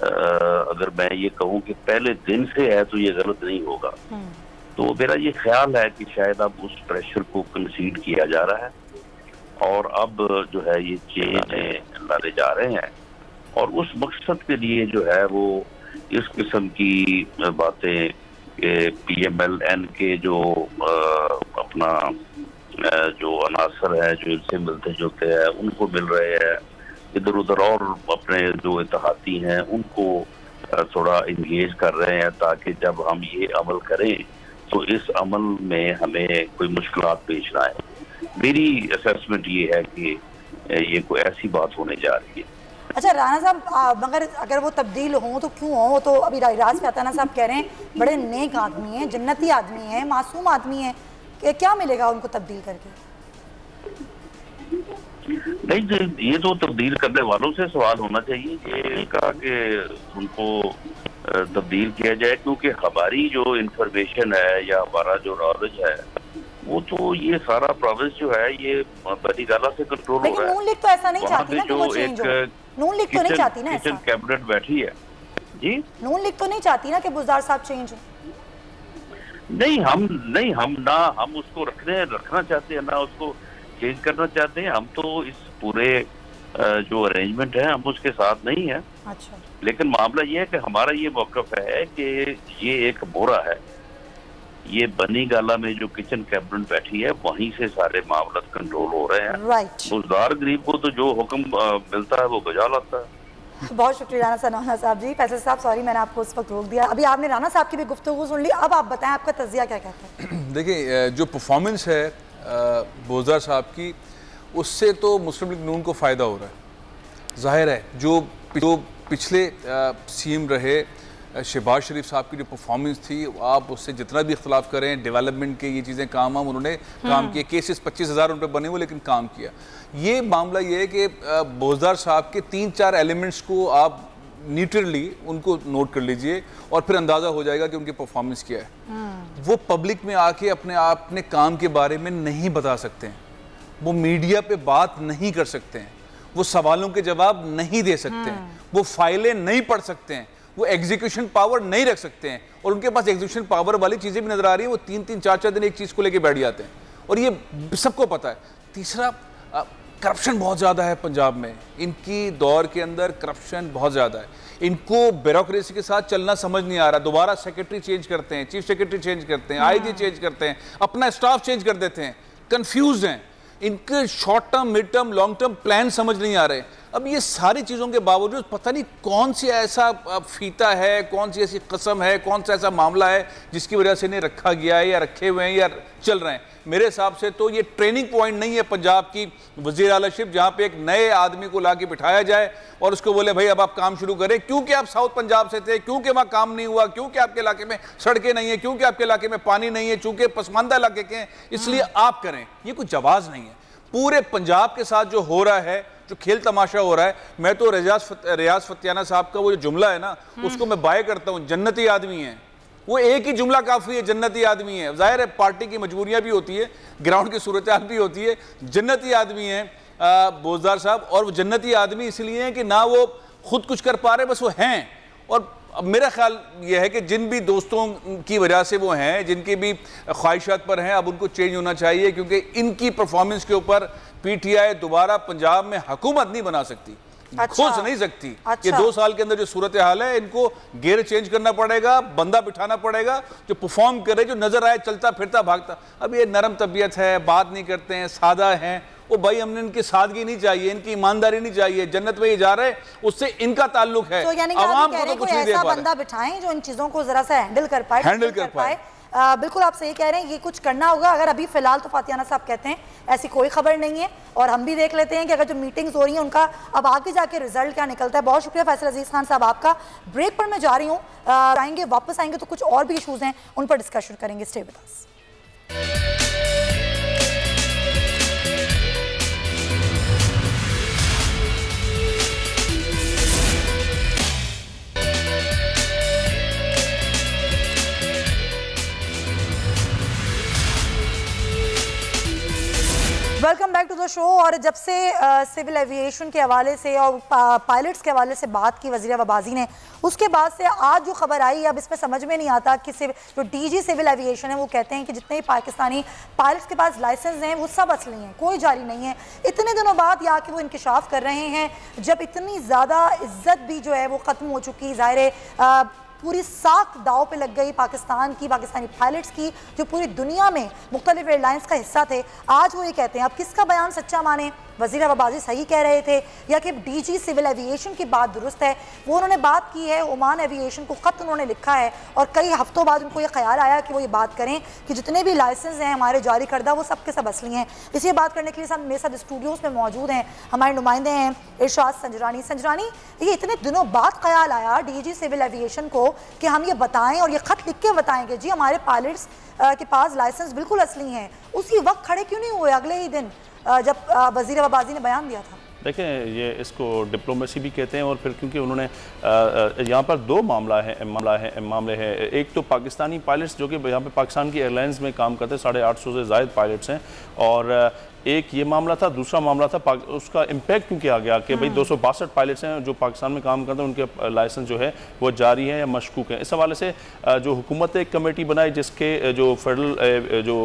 अगर मैं ये कहूँ कि पहले दिन से है तो ये गलत नहीं होगा। तो मेरा ये ख्याल है कि शायद अब उस प्रेशर को कंसीड किया जा रहा है और अब जो है ये चेंज लाने जा रहे हैं और उस मकसद के लिए जो है वो इस किस्म की बातें PMLN के जो अपना जो अनासर है जो इनसे मिलते जुलते हैं उनको मिल रहे हैं, इधर उधर और अपने जो इत्तेहादी हैं उनको थोड़ा इंगेज कर रहे हैं, ताकि जब हम ये अमल करें तो इस अमल में हमें कोई मुश्किलात पेश ना आए। मेरी असेसमेंट ये है कि ये कोई ऐसी बात होने जा रही है। अच्छा राना साहब, मगर अगर वो तब्दील हो तो क्यों हो? तो अभी राज फताना साहब कह रहे हैं बड़े नेक आदमी हैं, जन्नती आदमी हैं, मासूम आदमी हैं, क्या मिलेगा उनको तब्दील करके? नहीं, ये तो तब्दील करने वालों से सवाल होना चाहिए। ये कहा कि उनको तब्दील किया जाए, क्योंकि हमारी जो इंफॉर्मेशन है या हमारा जो नॉलेज है वो तो ये सारा प्रोविंस जो है ये बड़ी गाला से कंट्रोल हो रहा है। नून लीग तो ऐसा नहीं चाहती ना कि वो चेंज हो। नून लीग तो नहीं चाहती ना ऐसा। कैबिनेट बैठी है जी, नून लीग तो नहीं चाहती ना कि बुज़दार साहब चेंज हो। नहीं, हम उसको रखना चाहते हैं, ना उसको चेंज करना चाहते हैं। हम तो इस पूरे जो अरेंजमेंट है हम उसके साथ नहीं है। अच्छा। लेकिन मामला ये है कि हमारा ये मौक़िफ़ है कि ये एक बोरा है, ये बनी गाला में जो किचन कैबिनेट बैठी है वहीं से सारे मामला कंट्रोल हो रहे हैं। राइट। बुज़दार गरीब को तो जो हुक्म मिलता है वो बजा लाता है। बहुत शुक्रिया राना सनाउल्लाह साहब जी। फैसल साहब सॉरी मैंने आपको उस वक्त रोक दिया। अभी आपने राना साहब की भी गुफ्तगू सुन ली, अब आप बताएं आपका तज़िया क्या कहता है? देखिए, जो परफॉर्मेंस है बुज़दार साहब की, उससे तो मुस्लिम लीग नून को फ़ायदा हो रहा है। ज़ाहिर है जो पिछले सीएम रहे शहबाज शरीफ साहब की जो परफॉर्मेंस थी, आप उससे जितना भी इख्तलाफ करें, डेवलपमेंट के ये चीज़ें काम उन्होंने काम किए, केसेस 25,000 उन पर बने हुए लेकिन काम किया। ये मामला ये है कि बुज़दार साहब के 3-4 एलिमेंट्स को आप न्यूट्रली उनको नोट कर लीजिए और फिर अंदाज़ा हो जाएगा कि उनकी परफॉर्मेंस क्या है। वो पब्लिक में आके अपने काम के बारे में नहीं बता सकते हैं, वो मीडिया पे बात नहीं कर सकते हैं, वो सवालों के जवाब नहीं दे सकते हैं, वो फाइलें नहीं पढ़ सकते हैं, वो एग्जीक्यूशन पावर नहीं रख सकते हैं। और उनके पास एग्जीक्यूशन पावर वाली चीज़ें भी नजर आ रही हैं। वो 3-3, 4-4 दिन एक चीज़ को लेकर बैठ जाते हैं और ये सबको पता है। तीसरा, करप्शन बहुत ज़्यादा है पंजाब में। इनकी दौर के अंदर करप्शन बहुत ज़्यादा है। इनको ब्यूरोक्रेसी के साथ चलना समझ नहीं आ रहा। दोबारा सेक्रेटरी चेंज करते हैं, चीफ सेक्रेटरी चेंज करते हैं, आईजी चेंज करते हैं, अपना स्टाफ चेंज कर देते हैं, कंफ्यूज हैं। इनके short term, mid term, long term plan समझ नहीं आ रहे। अब ये सारी चीज़ों के बावजूद पता नहीं कौन सी ऐसा फीता है, कौन सी ऐसी कसम है, कौन सा ऐसा मामला है जिसकी वजह से इन्हें रखा गया है या रखे हुए हैं या चल रहे हैं। मेरे हिसाब से तो ये ट्रेनिंग पॉइंट नहीं है पंजाब की वज़ीर आलाशिप, जहाँ पे एक नए आदमी को ला के बिठाया जाए और उसको बोले भाई अब आप काम शुरू करें, क्योंकि आप साउथ पंजाब से थे, क्योंकि वहाँ काम नहीं हुआ, क्योंकि आपके इलाके में सड़कें नहीं है, क्योंकि आपके इलाके में पानी नहीं है, चूँकि पसमानदा इलाके के हैं, इसलिए आप करें। ये कोई जवाज़ नहीं है। पूरे पंजाब के साथ जो हो रहा है, जो खेल तमाशा हो रहा है, मैं तो रियाज फतियाना साहब का वो जो जुमला है ना, उसको मैं बाय करता हूँ। जन्नती आदमी है, वो एक ही जुमला काफ़ी है, जन्नती आदमी है। जाहिर है पार्टी की मजबूरियां भी होती है, ग्राउंड की सूरत हाल भी होती है। जन्नती आदमी है बुज़दार साहब, और वो जन्नती आदमी इसलिए है कि ना वो खुद कुछ कर पा रहे, बस वो हैं। और अब मेरा ख्याल ये है कि जिन भी दोस्तों की वजह से वो हैं, जिनकी भी ख्वाहिशात पर हैं, अब उनको चेंज होना चाहिए, क्योंकि इनकी परफॉर्मेंस के ऊपर पीटीआई दोबारा पंजाब में हुकूमत नहीं बना सकती, खोज नहीं सकती। ये 2 साल के अंदर जो सूरत हाल है, इनको गेयर चेंज करना पड़ेगा, बंदा बिठाना पड़ेगा जो परफॉर्म करे, जो नजर आए चलता फिरता भागता। अब ये नरम तबीयत है, बात नहीं करते हैं, सादा हैं। वो भाई हमने इनकी सादगी नहीं चाहिए, इनकी ईमानदारी नहीं चाहिए। जन्नत में ये जा रहे, उससे इनका ताल्लुक है। तो यानी आवाम को तो कुछ नहीं दे पा रहे। बंदा बिठाएं जो इन चीजों को जरा सा हैंडल कर पाए। बिल्कुल आप सही कह रहे हैं, ये कुछ करना होगा। अगर अभी फिलहाल तो फातियाना साहब कहते हैं ऐसी कोई खबर नहीं है, और हम भी देख लेते हैं कि अगर जो मीटिंग्स हो रही हैं उनका अब आगे जाके रिजल्ट क्या निकलता है। बहुत शुक्रिया फैसल अजीज खान साहब आपका। ब्रेक पर मैं जा रही हूँ, आएंगे वापस आएंगे तो कुछ और भी इशूज हैं उन पर डिस्कशन करेंगे। Stay with us. Welcome back to the show. और जब से सिविल एविएशन के हवाले से और पायलट्स के हवाले से बात की वज़ीर वबाजी ने, उसके बाद से आज जो खबर आई, अब इसमें समझ में नहीं आता कि जो डीजी सिविल एविएशन है वो कहते हैं कि जितने भी पाकिस्तानी पायलट्स के पास लाइसेंस हैं वो सब असली हैं, कोई जारी नहीं है। इतने दिनों बाद या कि वो इंकशाफ कर रहे हैं, जब इतनी ज़्यादा इज्जत भी जो है वो ख़त्म हो चुकी। ज़ाहिर है पूरी साख दाव पे लग गई पाकिस्तान की, पाकिस्तानी पायलट्स की, जो पूरी दुनिया में मुख्तलिफ एयरलाइंस का हिस्सा थे। आज वो ये कहते हैं, अब किसका बयान सच्चा माने, वज़ीर हवाबाजी सही कह रहे थे या कि डीजी सिविल एविएशन की बात दुरुस्त है। वो उन्होंने बात की है, ओमान एविएशन को ख़त उन्होंने लिखा है और कई हफ्तों बाद उनको ये ख्याल आया कि वो ये बात करें कि जितने भी लाइसेंस हैं हमारे जारी करदा वो सब के सब असली हैं। इसी बात करने के लिए मेरे साथ स्टूडियोज़ में मौजूद हैं हमारे नुमाइंदे हैं इरशाद संजरानी। संजरानी, ये इतने दिनों बाद ख्याल आया डीजी सिविल एविएशन को कि हम ये बताएं और ये ख़त लिख के बताएंगे जी हमारे पायलट्स के पास लाइसेंस बिल्कुल असली हैं, उसी वक्त खड़े क्यों नहीं हुए अगले ही दिन जब वज़ीर हवाबाजी ने बयान दिया था? देखें, ये इसको डिप्लोमेसी भी कहते हैं और फिर क्योंकि उन्होंने यहाँ पर दो मामले हैं। एक तो पाकिस्तानी पायलट्स जो कि यहाँ पे पाकिस्तान की एयरलाइंस में काम करते हैं, 850 से ज़ायद पायलट्स हैं, और एक ये मामला था। दूसरा मामला था उसका इम्पैक्ट क्यों किया गया कि भाई 262 पायलट्स हैं जो पाकिस्तान में काम करते हैं, उनके लाइसेंस जो है वो जारी है या मशकूक है। इस हवाले से जो हुकूमत एक कमेटी बनाई जिसके जो फेडरल जो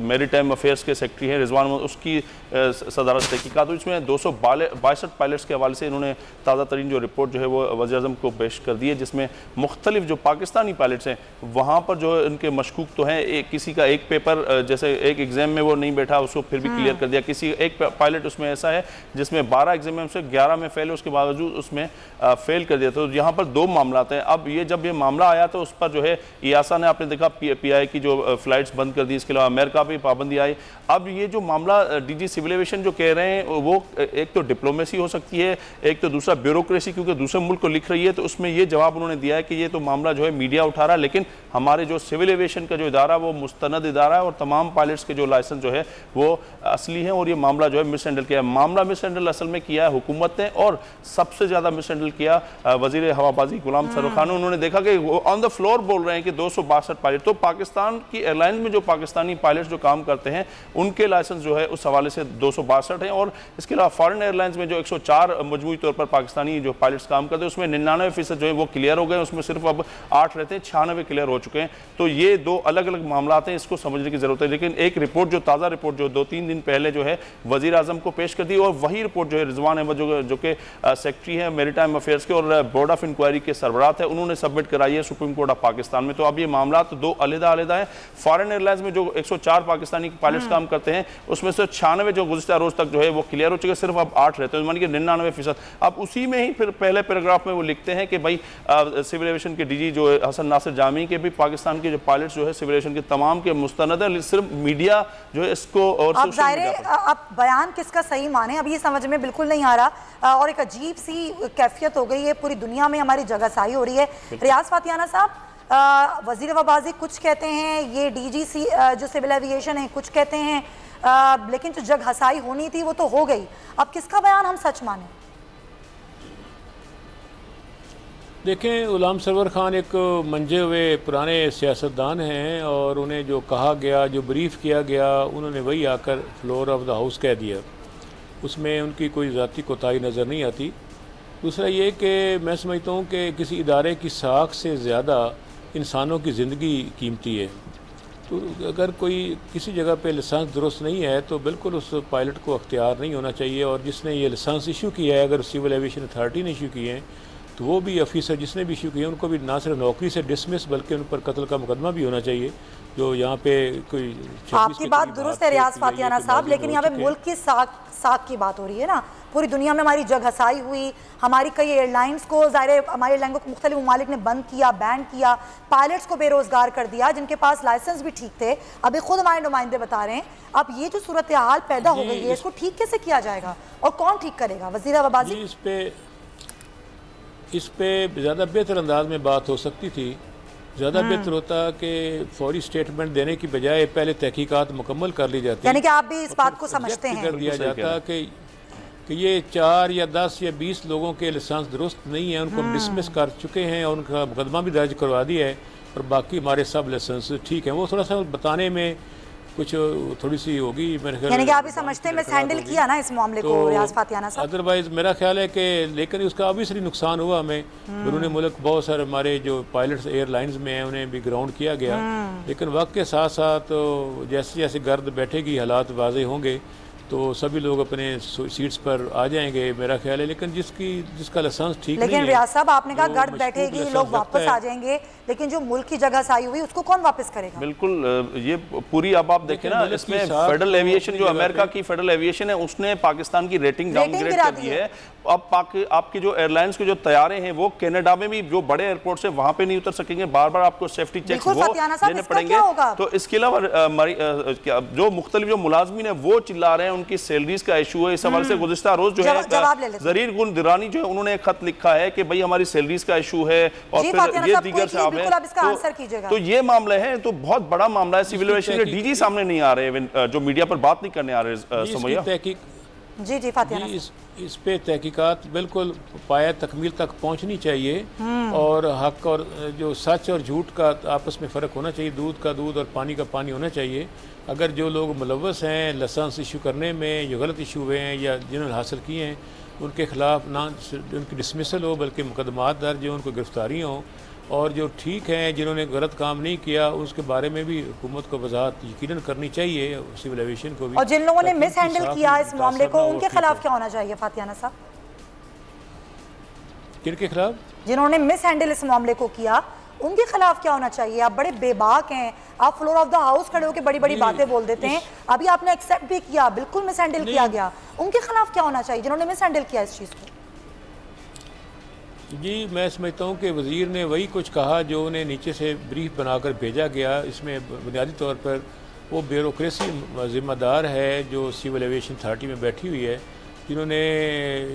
मैरीटाइम अफेयर्स के सेक्रेटरी हैं रिजवान, उसकी सदारत तहकीकात, इसमें 262 पायलट्स के हवाले से इन्होंने ताज़ा तरीन जो रिपोर्ट जो है वो वज़ीर-ए-आज़म को पेश कर दी है, जिसमें मुख्तलिफ जो पाकिस्तानी पायलट्स हैं वहाँ पर जो इनके मशकूक तो हैं। किसी का एक पेपर जैसे एक एग्ज़ाम में वो नहीं बैठा, उसको फिर भी क्लियर कर दिया। किसी एक पायलट उसमें ऐसा है जिसमें 12 एग्जाम में से 11 में फेल है, उसके बावजूद उसमें फेल कर दिया। तो यहाँ पर दो मामला हैं। अब ये जब ये मामला आया तो उस पर जो है EASA ने, आपने देखा PI की जो फ्लाइट्स बंद कर दी, इसके अलावा अमेरिका भी पाबंदी आई। अब ये जो मामला डीजी सिविल एविएशन जो कह रहे हैं वो एक तो डिप्लोमेसी हो सकती है, एक तो दूसरा ब्यूरोक्रेसी, क्योंकि दूसरे मुल्क को लिख रही है। तो उसमें ये जवाब उन्होंने दिया है कि ये तो मामला जो है मीडिया उठा रहा है, लेकिन हमारे जो सिविल एविएशन का जो इदारा वो मुस्तनद इदारा है और तमाम पायलट्स के जो लाइसेंस जो है वो असली हैं और ये मामला जो है मिस हैंडल किया है। मामला मिस हैंडल असल में किया है हुकूमत ने, और सबसे ज़्यादा मिस हैंडल किया वज़ीर हवाबाजी गुलाम सरवर खान। उन्होंने देखा कि वो ऑन द फ्लोर बोल रहे हैं कि 262 पायलट, तो पाकिस्तान की एयरलाइन में जो पाकिस्तानी पायलट्स जो काम करते हैं उनके लाइसेंस जो है उस हवाले से 262 हैं, और इसके अलावा फॉरेन एयरलाइंस में जो 104 मजमूई तौर पर पाकिस्तानी जो पायलट्स काम करते हैं उसमें 99% जो है वो क्लियर हो गए, उसमें सिर्फ अब 8 रहते हैं, 96 क्लियर हो चुके हैं। तो ये दो अलग अलग मामला हैं, इसको समझने की जरूरत है। लेकिन एक रिपोर्ट जो ताज़ा रिपोर्ट जो 2-3 दिन पहले जो है वज़ीर आज़म को पेश कर दी, और वही रिपोर्ट जो है रिजवान अहमद जो कि सेक्रेटरी है मैरीटाइम अफेयर्स के और बोर्ड ऑफ इंक्वायरी के सरबराह है, उन्होंने सबमिट कराई है सुप्रीम कोर्ट ऑफ पाकिस्तान में। तो अब ये मामला तो दो अलग-अलग हैं। फॉरेन एयरलाइंस में जो 104 पाकिस्तानी पायलट्स काम करते हैं उसमें से 96 जो गुज़िश्ता रोज़ तक जो है वो क्लियर हो चुके, सिर्फ अब 8 रहते हैं, मानिए 99%। अब उसी में ही फिर पहले पैराग्राफ में वो लिखते हैं कि भाई सिविल एविएशन के डीजी जो है हसन नासिर जामी के भी पाकिस्तान के जो पायलट्स जो है सिविल एविएशन के तमाम के मुस्तनद है, सिर्फ मीडिया जो है इसको और अब बयान किसका सही माने अब ये समझ में बिल्कुल नहीं आ रहा, और एक अजीब सी कैफियत हो गई है, पूरी दुनिया में हमारी जगहसाई हो रही है। रियाज फातियाना साहब, वज़ीर हवाबाजी कुछ कहते हैं, ये DGC जो सिविल एविएशन है कुछ कहते हैं, लेकिन जो जगहसाई होनी थी वो तो हो गई। अब किसका बयान हम सच माने? देखें, गुलाम सरवर खान एक मंजे हुए पुराने सियासतदान हैं और उन्हें जो कहा गया, जो ब्रीफ किया गया, उन्होंने वही आकर फ्लोर ऑफ द हाउस कह दिया। उसमें उनकी कोई ज़ाती कोताही नज़र नहीं आती। दूसरा ये कि मैं समझता हूँ कि किसी इदारे की साख से ज़्यादा इंसानों की ज़िंदगी कीमती है। तो अगर कोई किसी जगह पे लाइसेंस दुरुस्त नहीं है तो बिल्कुल उस पायलट को अख्तियार नहीं होना चाहिए, और जिसने ये लाइसेंस इशू किया है, अगर सिविल एविएशन अथॉरिटी ने इशू किए हैं तो वो भी ऑफिसर जिसने भी इशू किए उनको भी ना सिर्फ नौकरी से डिसमिस बल्कि उन पर कत्ल का मुकदमा भी होना चाहिए। जो यहाँ पे कोई आपकी बात दुरुस्त है रियाज फातियाना साहब, लेकिन यहाँ पे मुल्क की साख की बात हो रही है ना। पूरी दुनिया में हमारी जगहसाई हुई, हमारी कई एयरलाइंस को ज़ाहिर हमारे एयरलाइन को मुख्तलिफ ममालिक ने बंद किया, बैन किया, पायलट्स को बेरोज़गार कर दिया जिनके पास लाइसेंस भी ठीक थे। अभी खुद हमारे नुमाइंदे बता रहे हैं अब ये जो सूरत हाल पैदा हो गई है इसको ठीक कैसे किया जाएगा और कौन ठीक करेगा? वज़ीर हवाबाजी इस पे ज़्यादा बेहतर अंदाज में बात हो सकती थी। ज़्यादा बेहतर होता कि फौरी स्टेटमेंट देने की बजाय पहले तहकीकात मुकम्मल कर ली जाती, यानी कि आप भी इस बात को समझते हैं, कर दिया जाता कि ये 4 या 10 या 20 लोगों के लाइसेंस दुरुस्त नहीं है, उनको डिसमिस कर चुके हैं और उनका मुकदमा भी दर्ज करवा दिया है, और बाकी हमारे सब लाइसेंस ठीक हैं। वो थोड़ा सा बताने में कुछ थोड़ी सी होगी मेरे ख्याल, यानी कि आप भी समझते हैं मिस हैंडल किया ना इस मामले को रियाज फातियाना साहब। अदरवाइज मेरा ख्याल है कि लेकिन उसका ऑब्वियसली नुकसान हुआ हमें। बैरून मुल्क बहुत सारे हमारे जो पायलट्स एयरलाइंस में हैं उन्हें भी ग्राउंड किया गया, लेकिन वक्त के साथ साथ जैसे जैसे गर्द बैठेगी हालात वाज़ेह होंगे तो सभी लोग अपने सीट्स पर आ जाएंगे मेरा ख्याल है। लेकिन जिसका लाइसेंस ठीक लेकिन रियाज साहब आपने कहा गर्द बैठेगी, लोग वापस आ जाएंगे, लेकिन जो मुल्क की जगह से आई हुई उसको कौन वापस करेगा? बिल्कुल, ये पूरी अब आप देखें ना, इसमें फेडरल एविएशन जो अमेरिका की फेडरल एविएशन है उसने पाकिस्तान की रेटिंग डाउनग्रेड कर दी है। अब आपकी जो एयरलाइंस के जो तैयारे हैं वो कनाडा में भी जो बड़े एयरपोर्ट से वहां पे नहीं उतर सकेंगे, बार बार आपको सेफ्टी चेक्स वो देने पड़ेंगे। तो इसके अलावा जो मुख्तलिफ जो मुलाजमीन है वो चिल्ला रहे हैं, उनकी सैलरीज का इशू है। इस हवाले से गुज़िश्ता रोज जो है ज़रीर गुल दिरानी जो है उन्होंने एक खत लिखा है कि भाई हमारी सैलरीज का इशू है और फिर ये दीगर साहब है। तो ये मामला है, तो बहुत बड़ा मामला है। सिविल एविएशन के डीजी सामने नहीं आ रहे, जो मीडिया पर बात नहीं करने आ रहे। सुमैया जी जी फातिया, इस पे तहकीकात बिल्कुल पाया तकमील तक पहुंचनी चाहिए और हक और जो सच और झूठ का आपस में फ़र्क होना चाहिए, दूध का दूध और पानी का पानी होना चाहिए। अगर जो लोग मुलव्वस हैं लाइसेंस इशू करने में, जो गलत इशू हुए हैं या जिन्होंने हासिल किए हैं, उनके खिलाफ ना उनकी डिसमिसल हो बल्कि मुकदमात दर्ज हो, उनको गिरफ्तारी हो, और जो ठीक हैं जिन्होंने गलत काम नहीं किया उसके बारे में भी हुकूमत को वजाहत यकीनन करनी चाहिए, सिविल एविएशन को भी। और जिन लोगों ने मिस हैंडल किया इस मामले को उनके खिलाफ क्या होना चाहिए फातियाना साहब? किनके खिलाफ? जिन्होंने मिस हैंडल इस मामले को किया उनके खिलाफ क्या होना चाहिए? आप बड़े बेबाक हैं, आप फ्लोर ऑफ द हाउस खड़े होकर बड़ी बड़ी बातें बोल देते हैं। अभी आपने एक्सेप्ट भी किया, बिल्कुल मिस हैंडल किया गया, उनके खिलाफ क्या होना चाहिए जिन्होंने मिस हैंडल किया इस चीज़ को? जी मैं समझता हूँ कि वज़ीर ने वही कुछ कहा जो उन्हें नीचे से ब्रीफ बनाकर भेजा गया। इसमें बुनियादी तौर पर वो ब्यूरोक्रेसी ज़िम्मेदार है जो सिविल एविएशन अथॉरिटी में बैठी हुई है, जिन्होंने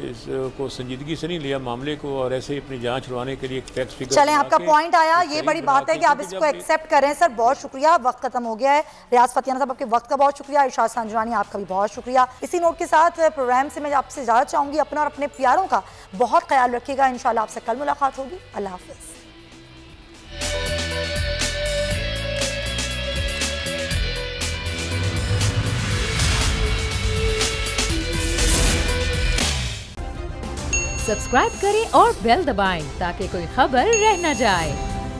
इसको संजीदगी से नहीं लिया मामले को और ऐसे ही अपनी जांच छुड़वाने के लिए एक टैक्स फिगर। चलें, आपका पॉइंट आया, ये बड़ी बात है कि आप इसको एक्सेप्ट करें। सर बहुत शुक्रिया, वक्त खत्म हो गया है। रियाज फातियाना साहब आपके वक्त का बहुत शुक्रिया, इरशाद सांजुरानी आपका भी बहुत शुक्रिया। इसी नोट के साथ प्रोग्राम से मैं आपसे इजाज़त चाहूँगी। अपना और अपने प्यारों का बहुत ख्याल रखिएगा। इंशाल्लाह आपसे कल मुलाकात होगी। अल्लाह हाफिज़। सब्सक्राइब करें और बेल दबाएं ताकि कोई खबर रह न जाए।